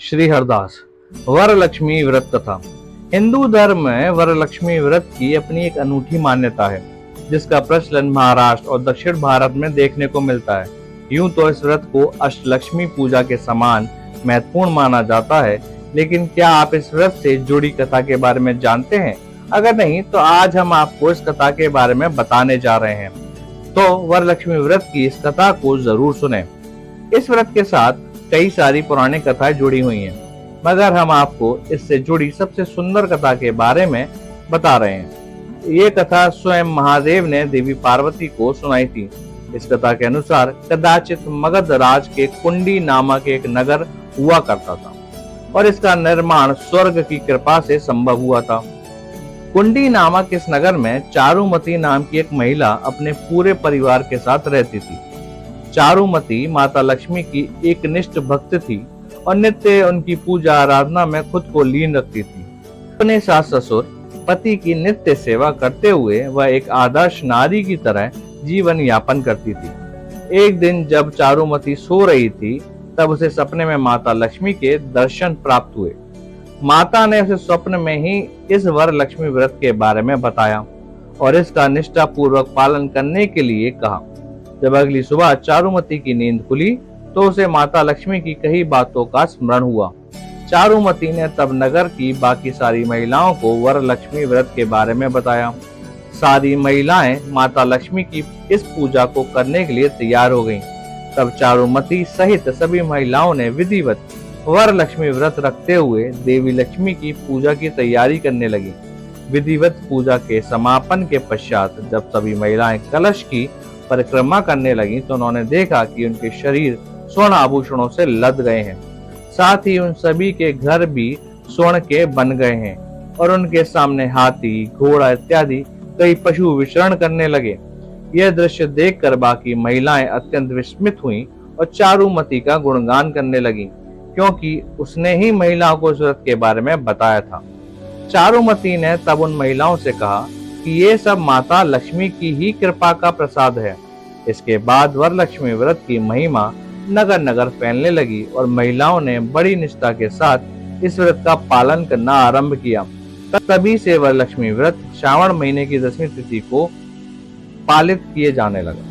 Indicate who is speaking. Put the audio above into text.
Speaker 1: श्री हरदास वरलक्ष्मी व्रत कथा। हिंदू धर्म में वरलक्ष्मी व्रत की अपनी एक अनूठी मान्यता है, जिसका प्रचलन महाराष्ट्र और दक्षिण भारत में देखने को मिलता है। यूं तो इस व्रत को अष्टलक्ष्मी पूजा के समान महत्वपूर्ण माना जाता है, लेकिन क्या आप इस व्रत से जुड़ी कथा के बारे में जानते हैं? अगर नहीं तो आज हम आपको इस कथा के बारे में बताने जा रहे हैं। तो वरलक्ष्मी व्रत की इस कथा को जरूर सुनें। इस व्रत के साथ कई सारी पौराणिक कथाएं जुड़ी हुई हैं, मगर हम आपको इससे जुड़ी सबसे सुंदर कथा के बारे में बता रहे हैं। ये कथा स्वयं महादेव ने देवी पार्वती को सुनाई थी। इस कथा के अनुसार कदाचित मगध राज के कुंडी नामक एक नगर हुआ करता था और इसका निर्माण स्वर्ग की कृपा से संभव हुआ था। कुंडी नामक इस नगर में चारुमती नाम की एक महिला अपने पूरे परिवार के साथ रहती थी। चारुमती माता लक्ष्मी की एक निष्ठ भक्त थी और नित्य उनकी पूजा आराधना में खुद को लीन रखती थी। अपने सास ससुर पति की नित्य सेवा करते हुए वह एक आदर्श नारी की तरह जीवन यापन करती थी। एक दिन जब चारुमती सो रही थी, तब उसे सपने में माता लक्ष्मी के दर्शन प्राप्त हुए। माता ने उसे स्वप्न में ही इस वरलक्ष्मी व्रत के बारे में बताया और इसका निष्ठा पूर्वक पालन करने के लिए कहा। जब अगली सुबह चारुमती की नींद खुली तो उसे माता लक्ष्मी की कही बातों का स्मरण हुआ। चारुमती ने तब नगर की बाकी सारी महिलाओं को वरलक्ष्मी व्रत के बारे में बताया। सारी महिलाएं माता लक्ष्मी की इस पूजा को करने के लिए तैयार हो गईं। तब चारुमती सहित सभी महिलाओं ने विधिवत वरलक्ष्मी व्रत रखते हुए देवी लक्ष्मी की पूजा की तैयारी करने लगी। विधिवत पूजा के समापन के पश्चात जब सभी महिलाएं कलश की परिक्रमा करने लगी तो उन्होंने देखा कि उनके शरीर स्वर्ण आभूषणों से लद गए हैं। साथ ही उन सभी के घर भी स्वर्ण के बन गए हैं और उनके सामने हाथी, घोड़ा इत्यादि कई पशु विचरण करने लगे। यह दृश्य देखकर बाकी महिलाएं अत्यंत विस्मित हुईं और चारुमती का गुणगान करने लगीं, क्योंकि उसने ही महिलाओं को इस व्रत के बारे में बताया था। चारुमती ने तब उन महिलाओं से कहा कि ये सब माता लक्ष्मी की ही कृपा का प्रसाद है। इसके बाद वरलक्ष्मी व्रत की महिमा नगर नगर फैलने लगी और महिलाओं ने बड़ी निष्ठा के साथ इस व्रत का पालन करना आरंभ किया। तभी से वरलक्ष्मी व्रत श्रावण महीने की 10वीं तिथि को पालित किए जाने लगा।